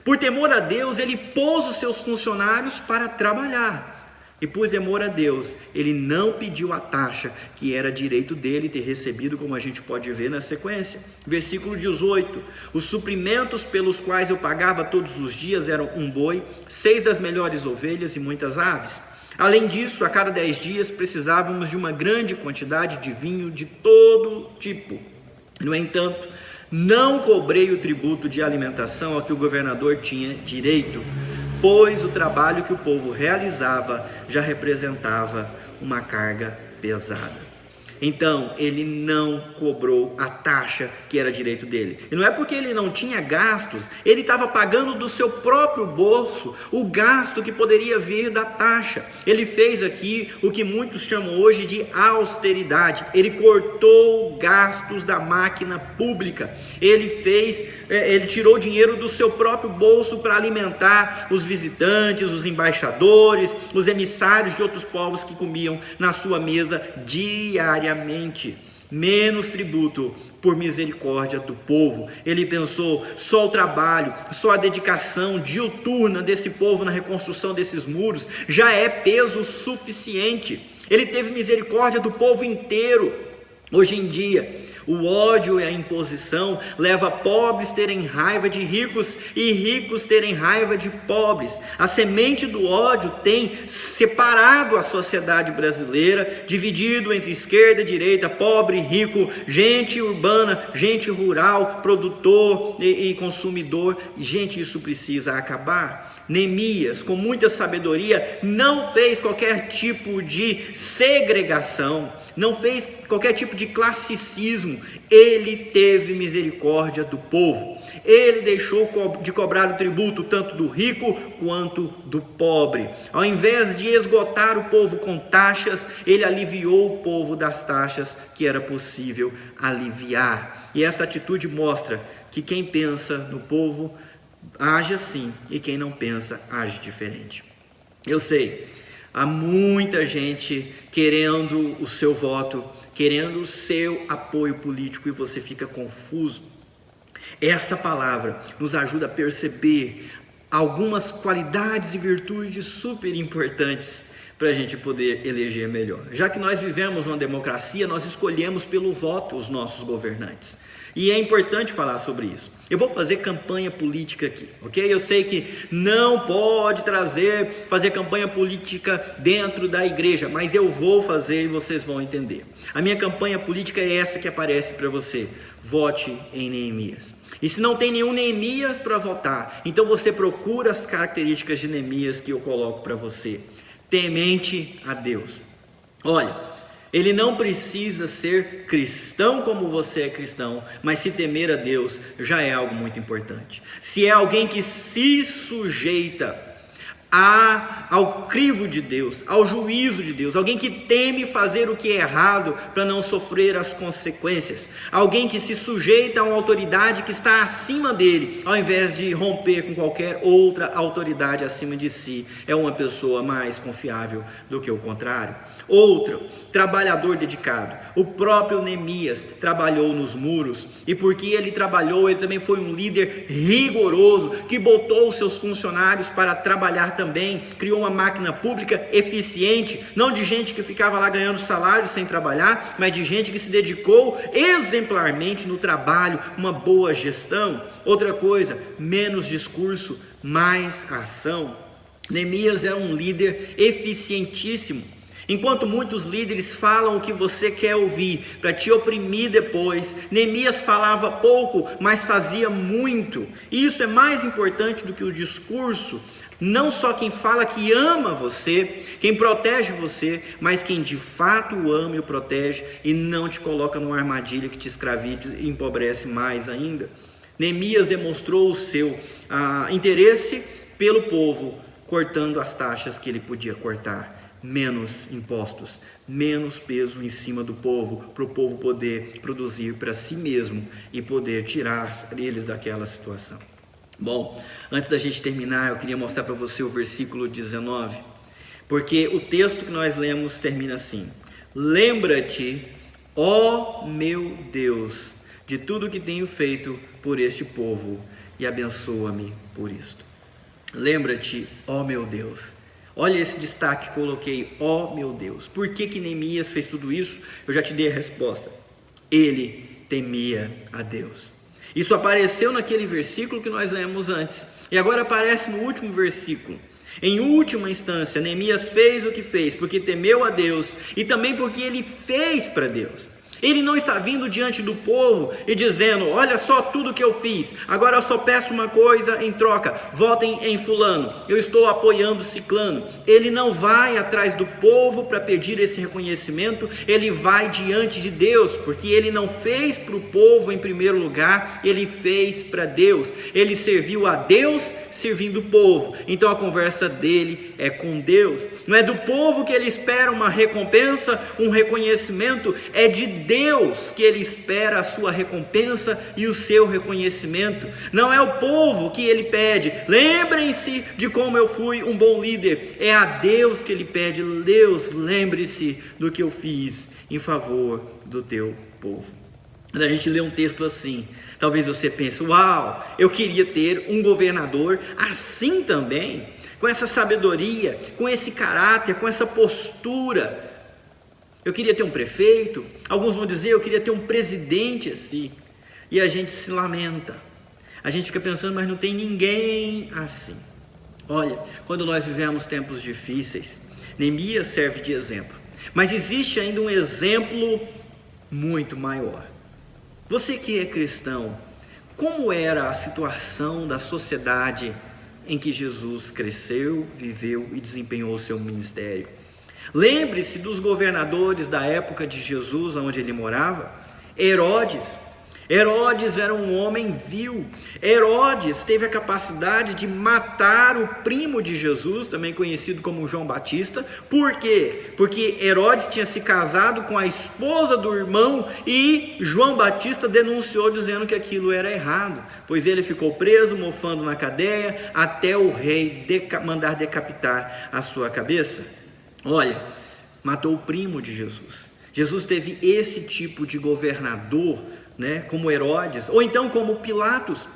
Por temor a Deus, ele pôs os seus funcionários para trabalhar. E por temor a Deus, ele não pediu a taxa que era direito dele ter recebido, como a gente pode ver na sequência. Versículo 18, os suprimentos pelos quais eu pagava todos os dias eram um boi, 6 das melhores ovelhas e muitas aves. Além disso, a cada 10 dias precisávamos de uma grande quantidade de vinho de todo tipo. No entanto, não cobrei o tributo de alimentação a que o governador tinha direito, pois o trabalho que o povo realizava já representava uma carga pesada. Então, ele não cobrou a taxa que era direito dele. E não é porque ele não tinha gastos, ele estava pagando do seu próprio bolso o gasto que poderia vir da taxa. Ele fez aqui o que muitos chamam hoje de austeridade. Ele cortou gastos da máquina pública. Ele tirou dinheiro do seu próprio bolso para alimentar os visitantes, os embaixadores, os emissários de outros povos que comiam na sua mesa diariamente. Menos tributo por misericórdia do povo. Ele pensou, só o trabalho, só a dedicação diuturna desse povo na reconstrução desses muros já é peso suficiente. Ele teve misericórdia do povo inteiro. Hoje em dia, o ódio e a imposição leva pobres terem raiva de ricos e ricos terem raiva de pobres. A semente do ódio tem separado a sociedade brasileira, dividido entre esquerda e direita, pobre e rico, gente urbana, gente rural, produtor e consumidor. Gente, isso precisa acabar. Neemias, com muita sabedoria, não fez qualquer tipo de segregação. não fez qualquer tipo de classicismo, ele teve misericórdia do povo. Ele deixou de cobrar o tributo tanto do rico quanto do pobre. Ao invés de esgotar o povo com taxas, ele aliviou o povo das taxas que era possível aliviar. E essa atitude mostra que quem pensa no povo age assim e quem não pensa age diferente. Eu sei, há muita gente querendo o seu voto, querendo o seu apoio político e você fica confuso. Essa palavra nos ajuda a perceber algumas qualidades e virtudes super importantes para a gente poder eleger melhor. Já que nós vivemos uma democracia, nós escolhemos pelo voto os nossos governantes. E é importante falar sobre isso. Eu vou fazer campanha política aqui, ok? Eu sei que não pode fazer campanha política dentro da igreja, mas eu vou fazer e vocês vão entender. A minha campanha política é essa que aparece para você. Vote em Neemias. E se não tem nenhum Neemias para votar, então você procura as características de Neemias que eu coloco para você. Temente a Deus. Olha, ele não precisa ser cristão como você é cristão, mas se temer a Deus já é algo muito importante. Se é alguém que se sujeita ao crivo de Deus, ao juízo de Deus, alguém que teme fazer o que é errado para não sofrer as consequências, alguém que se sujeita a uma autoridade que está acima dele, ao invés de romper com qualquer outra autoridade acima de si, é uma pessoa mais confiável do que o contrário. Outro, trabalhador dedicado. O próprio Neemias trabalhou nos muros, e porque ele trabalhou, ele também foi um líder rigoroso, que botou os seus funcionários para trabalhar também, criou uma máquina pública eficiente, não de gente que ficava lá ganhando salário sem trabalhar, mas de gente que se dedicou exemplarmente no trabalho, uma boa gestão. Outra coisa, menos discurso, mais ação. Neemias era um líder eficientíssimo. Enquanto muitos líderes falam o que você quer ouvir para te oprimir depois, Neemias falava pouco, mas fazia muito. E isso é mais importante do que o discurso. Não só quem fala que ama você, quem protege você, mas quem de fato o ama e o protege e não te coloca numa armadilha que te escraviza e empobrece mais ainda. Neemias demonstrou o seu interesse pelo povo, cortando as taxas que ele podia cortar. Menos impostos, menos peso em cima do povo, para o povo poder produzir para si mesmo e poder tirar eles daquela situação. Bom, antes da gente terminar, eu queria mostrar para você o versículo 19, porque o texto que nós lemos termina assim: lembra-te, ó meu Deus, de tudo que tenho feito por este povo e abençoa-me por isto. Lembra-te, ó meu Deus. Olha esse destaque que coloquei, ó meu Deus. Por que Neemias fez tudo isso? Eu já te dei a resposta. Ele temia a Deus. Isso apareceu naquele versículo que nós lemos antes. E agora aparece no último versículo. Em última instância, Neemias fez o que fez, porque temeu a Deus e também porque ele fez para Deus. Ele não está vindo diante do povo e dizendo: olha só tudo que eu fiz, agora eu só peço uma coisa em troca, votem em fulano, eu estou apoiando ciclano. Ele não vai atrás do povo para pedir esse reconhecimento, ele vai diante de Deus, porque ele não fez para o povo em primeiro lugar, ele fez para Deus. Ele serviu a Deus servindo o povo, então a conversa dele é com Deus. Não é do povo que ele espera uma recompensa, um reconhecimento, é de Deus que ele espera a sua recompensa e o seu reconhecimento. Não é o povo que ele pede: lembrem-se de como eu fui um bom líder. É a Deus que ele pede: Deus, lembre-se do que eu fiz em favor do teu povo. Quando a gente lê um texto assim, talvez você pense: uau, eu queria ter um governador assim também, com essa sabedoria, com esse caráter, com essa postura. Eu queria ter um prefeito. Alguns vão dizer: eu queria ter um presidente assim. E a gente se lamenta. A gente fica pensando: mas não tem ninguém assim. Olha, quando nós vivemos tempos difíceis, Neemias serve de exemplo. Mas existe ainda um exemplo muito maior. Você que é cristão, como era a situação da sociedade em que Jesus cresceu, viveu e desempenhou o seu ministério? Lembre-se dos governadores da época de Jesus, onde ele morava. Herodes era um homem vil. Herodes teve a capacidade de matar o primo de Jesus, também conhecido como João Batista. Por quê? Porque Herodes tinha se casado com a esposa do irmão e João Batista denunciou dizendo que aquilo era errado, pois ele ficou preso, mofando na cadeia, até o rei mandar decapitar a sua cabeça. Olha, matou o primo de Jesus. Jesus teve esse tipo de governador, como Herodes, ou então como Pilatos.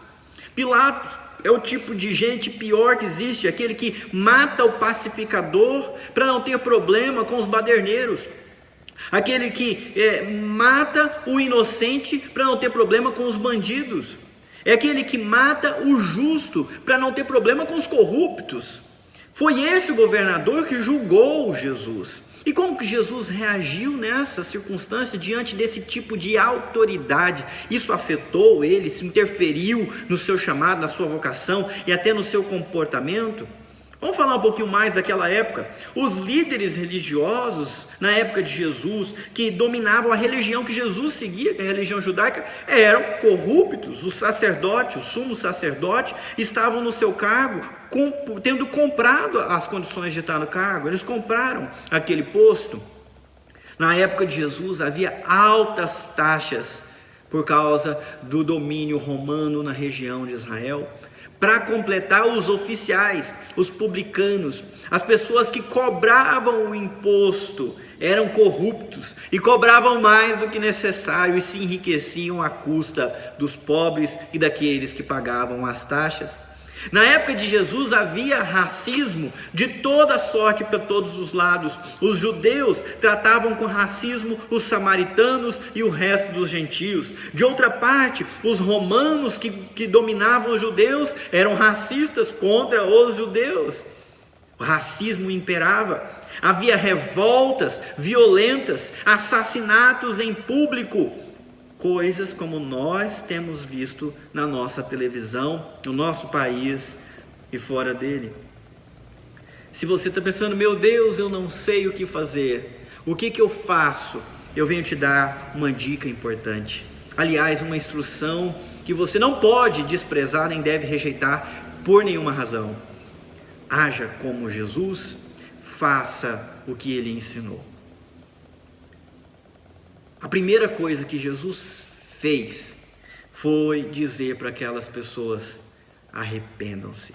Pilatos é o tipo de gente pior que existe, aquele que mata o pacificador para não ter problema com os baderneiros, aquele que mata o inocente para não ter problema com os bandidos, é aquele que mata o justo para não ter problema com os corruptos. Foi esse o governador que julgou Jesus. E como que Jesus reagiu nessa circunstância, diante desse tipo de autoridade? Isso afetou ele, isso interferiu no seu chamado, na sua vocação e até no seu comportamento? Vamos falar um pouquinho mais daquela época. Os líderes religiosos, na época de Jesus, que dominavam a religião que Jesus seguia, que é a religião judaica, eram corruptos. Os sacerdotes, o sumo sacerdote, estavam no seu cargo, tendo comprado as condições de estar no cargo. Eles compraram aquele posto. Na época de Jesus havia altas taxas por causa do domínio romano na região de Israel. Para completar, os oficiais, os publicanos, as pessoas que cobravam o imposto, eram corruptos e cobravam mais do que necessário e se enriqueciam à custa dos pobres e daqueles que pagavam as taxas. Na época de Jesus havia racismo de toda sorte para todos os lados. Os judeus tratavam com racismo os samaritanos e o resto dos gentios. De outra parte, os romanos que dominavam os judeus eram racistas contra os judeus. O racismo imperava. Havia revoltas violentas, assassinatos em público. Coisas como nós temos visto na nossa televisão, no nosso país e fora dele. Se você está pensando, meu Deus, eu não sei o que fazer, o que eu faço? Eu venho te dar uma dica importante. Aliás, uma instrução que você não pode desprezar nem deve rejeitar por nenhuma razão. Haja como Jesus, faça o que ele ensinou. A primeira coisa que Jesus fez foi dizer para aquelas pessoas: arrependam-se.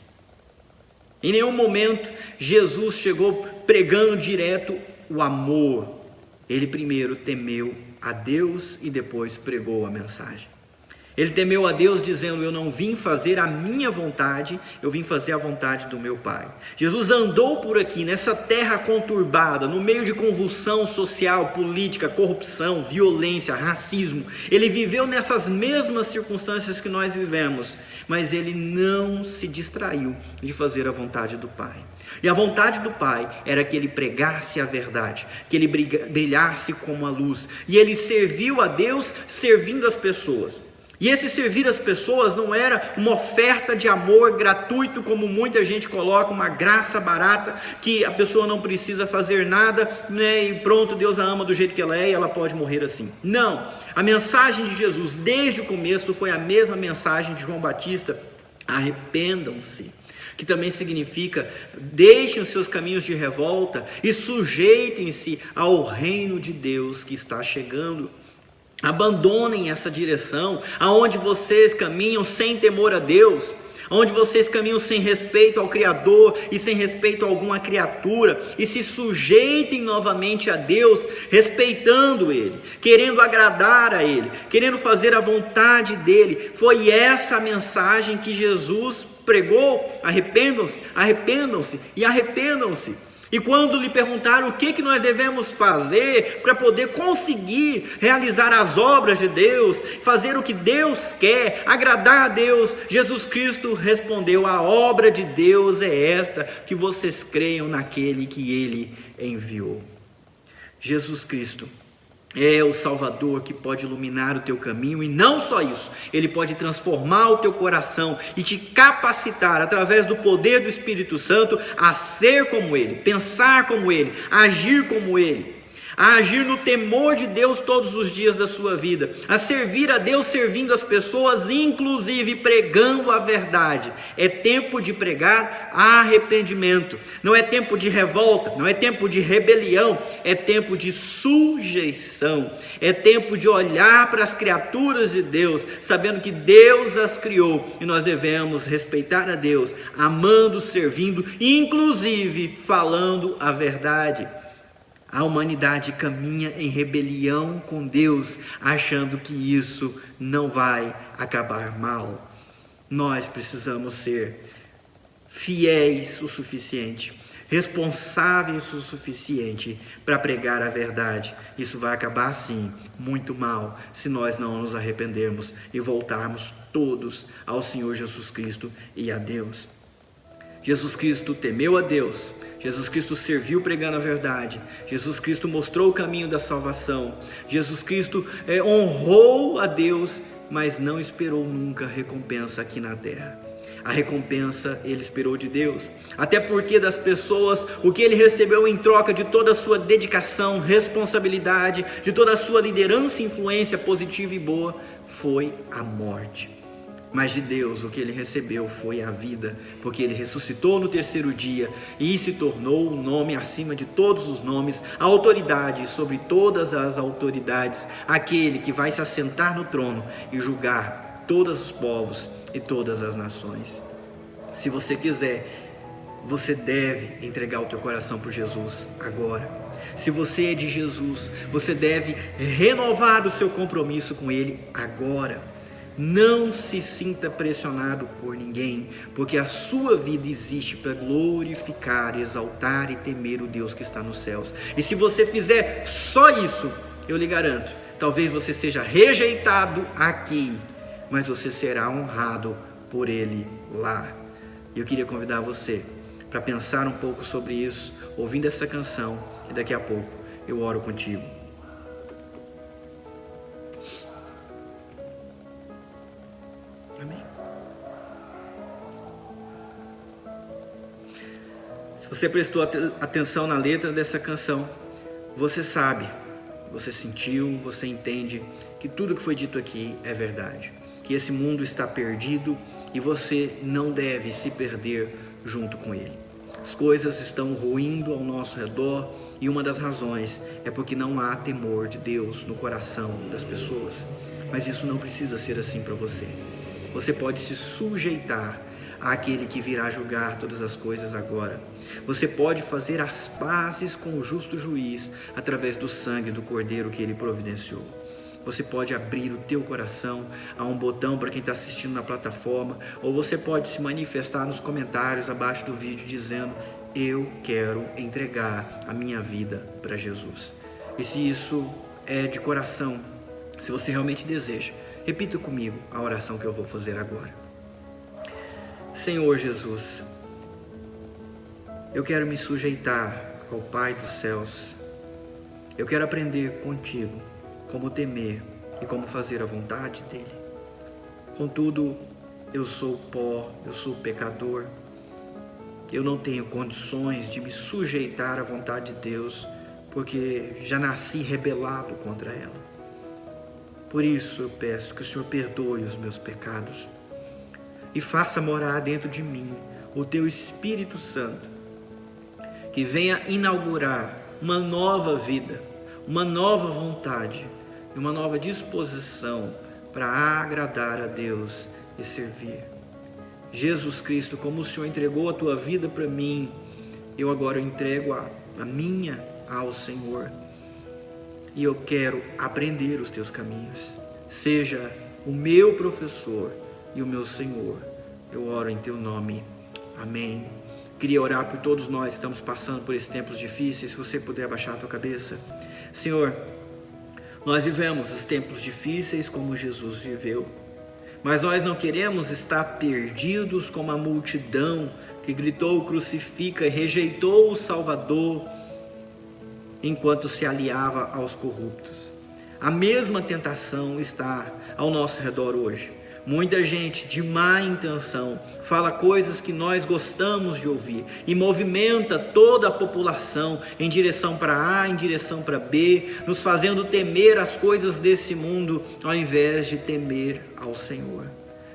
Em nenhum momento Jesus chegou pregando direto o amor. Ele primeiro temeu a Deus e depois pregou a mensagem. Ele temeu a Deus dizendo: eu não vim fazer a minha vontade, eu vim fazer a vontade do meu Pai. Jesus andou por aqui, nessa terra conturbada, no meio de convulsão social, política, corrupção, violência, racismo. Ele viveu nessas mesmas circunstâncias que nós vivemos, mas ele não se distraiu de fazer a vontade do Pai. E a vontade do Pai era que ele pregasse a verdade, que ele brilhasse como a luz. E ele serviu a Deus servindo as pessoas. E esse servir as pessoas não era uma oferta de amor gratuito, como muita gente coloca, uma graça barata, que a pessoa não precisa fazer nada, e pronto, Deus a ama do jeito que ela é e ela pode morrer assim. Não, a mensagem de Jesus desde o começo foi a mesma mensagem de João Batista: arrependam-se, que também significa deixem os seus caminhos de revolta e sujeitem-se ao reino de Deus que está chegando. Abandonem essa direção, aonde vocês caminham sem temor a Deus, onde vocês caminham sem respeito ao Criador e sem respeito a alguma criatura, e se sujeitem novamente a Deus, respeitando Ele, querendo agradar a Ele, querendo fazer a vontade dEle. Foi essa a mensagem que Jesus pregou: arrependam-se, arrependam-se e arrependam-se. E quando lhe perguntaram o que nós devemos fazer para poder conseguir realizar as obras de Deus, fazer o que Deus quer, agradar a Deus, Jesus Cristo respondeu: a obra de Deus é esta, que vocês creiam naquele que Ele enviou. Jesus Cristo é o Salvador que pode iluminar o teu caminho, e não só isso, Ele pode transformar o teu coração e te capacitar, através do poder do Espírito Santo, a ser como Ele, pensar como Ele, agir como Ele, a agir no temor de Deus todos os dias da sua vida, a servir a Deus servindo as pessoas, inclusive pregando a verdade. É tempo de pregar arrependimento, não é tempo de revolta, não é tempo de rebelião, é tempo de sujeição, é tempo de olhar para as criaturas de Deus, sabendo que Deus as criou, e nós devemos respeitar a Deus, amando, servindo, inclusive falando a verdade. A humanidade caminha em rebelião com Deus, achando que isso não vai acabar mal. Nós precisamos ser fiéis o suficiente, responsáveis o suficiente para pregar a verdade. Isso vai acabar sim muito mal, se nós não nos arrependermos e voltarmos todos ao Senhor Jesus Cristo e a Deus. Jesus Cristo temeu a Deus, Jesus Cristo serviu pregando a verdade, Jesus Cristo mostrou o caminho da salvação, Jesus Cristo honrou a Deus, mas não esperou nunca recompensa aqui na terra. A recompensa Ele esperou de Deus, até porque das pessoas o que Ele recebeu em troca de toda a sua dedicação, responsabilidade, de toda a sua liderança e influência positiva e boa, foi a morte. Mas de Deus o que Ele recebeu foi a vida, porque Ele ressuscitou no terceiro dia e se tornou um nome acima de todos os nomes, a autoridade sobre todas as autoridades, aquele que vai se assentar no trono e julgar todos os povos e todas as nações. Se você quiser, você deve entregar o teu coração por Jesus agora. Se você é de Jesus, você deve renovar o seu compromisso com Ele agora. Não se sinta pressionado por ninguém, porque a sua vida existe para glorificar, exaltar e temer o Deus que está nos céus. E se você fizer só isso, eu lhe garanto, talvez você seja rejeitado aqui, mas você será honrado por Ele lá. E eu queria convidar você para pensar um pouco sobre isso, ouvindo essa canção, e daqui a pouco eu oro contigo. Amém. Se você prestou atenção na letra dessa canção, você sabe, você sentiu, você entende que tudo que foi dito aqui é verdade, que esse mundo está perdido e você não deve se perder junto com ele. As coisas estão ruindo ao nosso redor e uma das razões é porque não há temor de Deus no coração das pessoas. Mas isso não precisa ser assim para você. Você pode se sujeitar àquele que virá julgar todas as coisas agora. Você pode fazer as pazes com o justo juiz através do sangue do Cordeiro que Ele providenciou. Você pode abrir o teu coração a um botão para quem está assistindo na plataforma, ou você pode se manifestar nos comentários abaixo do vídeo dizendo: eu quero entregar a minha vida para Jesus. E se isso é de coração, se você realmente deseja, repita comigo a oração que eu vou fazer agora. Senhor Jesus, eu quero me sujeitar ao Pai dos céus. Eu quero aprender contigo como temer e como fazer a vontade dEle. Contudo, eu sou pó, eu sou pecador. Eu não tenho condições de me sujeitar à vontade de Deus, porque já nasci rebelado contra ela. Por isso eu peço que o Senhor perdoe os meus pecados e faça morar dentro de mim o Teu Espírito Santo, que venha inaugurar uma nova vida, uma nova vontade e uma nova disposição para agradar a Deus e servir. Jesus Cristo, como o Senhor entregou a Tua vida para mim, eu agora entrego a minha ao Senhor. E eu quero aprender os Teus caminhos. Seja o meu professor e o meu Senhor. Eu oro em Teu nome. Amém. Queria orar por todos nós que estamos passando por esses tempos difíceis. Se você puder abaixar a tua cabeça. Senhor, nós vivemos os tempos difíceis como Jesus viveu. Mas nós não queremos estar perdidos como a multidão que gritou crucifica e rejeitou o Salvador enquanto se aliava aos corruptos. a mesma tentação está ao nosso redor hoje. Muita gente de má intenção fala coisas que nós gostamos de ouvir e movimenta toda a população em direção para A, em direção para B, nos fazendo temer as coisas desse mundo ao invés de temer ao Senhor.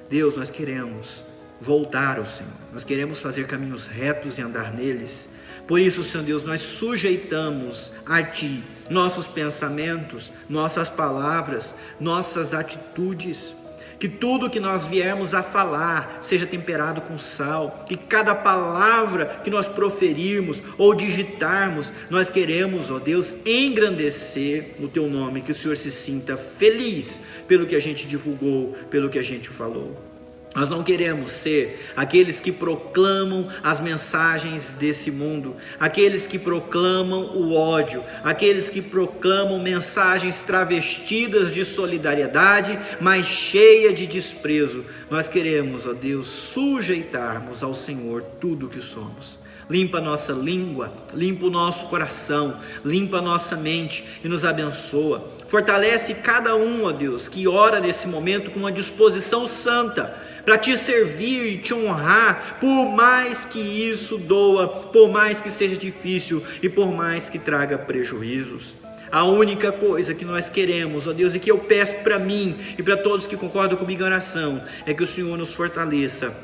Deus, nós queremos voltar ao Senhor, nós queremos fazer caminhos retos e andar neles. Por isso, Senhor Deus, nós sujeitamos a Ti nossos pensamentos, nossas palavras, nossas atitudes. Que tudo que nós viermos a falar seja temperado com sal. Que cada palavra que nós proferirmos ou digitarmos, nós queremos, ó Deus, engrandecer o Teu nome. Que o Senhor se sinta feliz pelo que a gente divulgou, pelo que a gente falou. Nós não queremos ser aqueles que proclamam as mensagens desse mundo, aqueles que proclamam o ódio, aqueles que proclamam mensagens travestidas de solidariedade, mas cheia de desprezo. Nós queremos, ó Deus, sujeitarmos ao Senhor tudo o que somos. Limpa a nossa língua, limpa o nosso coração, limpa a nossa mente e nos abençoa. Fortalece cada um, ó Deus, que ora nesse momento com uma disposição santa, para Te servir e Te honrar, por mais que isso doa, por mais que seja difícil e por mais que traga prejuízos. A única coisa que nós queremos, ó Deus, e que eu peço para mim e para todos que concordam comigo em oração, é que o Senhor nos fortaleça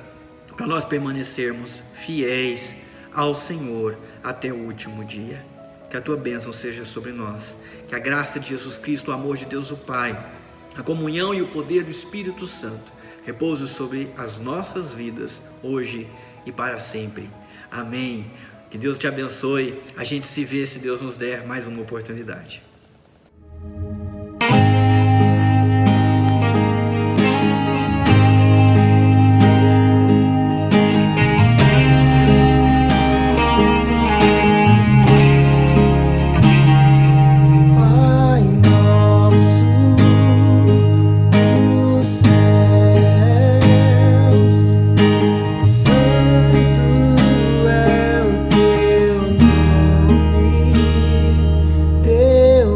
para nós permanecermos fiéis ao Senhor até o último dia. Que a Tua bênção seja sobre nós, que a graça de Jesus Cristo, o amor de Deus o Pai, a comunhão e o poder do Espírito Santo repouse sobre as nossas vidas, hoje e para sempre. Amém. Que Deus te abençoe. A gente se vê se Deus nos der mais uma oportunidade. Teu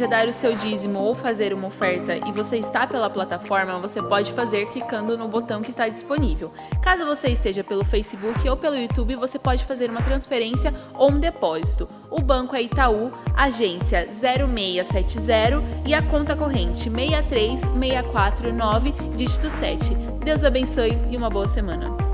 deseja dar o seu dízimo ou fazer uma oferta e você está pela plataforma, você pode fazer clicando no botão que está disponível. Caso você esteja pelo Facebook ou pelo YouTube, você pode fazer uma transferência ou um depósito. O banco é Itaú, agência 0670 e a conta corrente 63649, dígito 7. Deus abençoe e uma boa semana.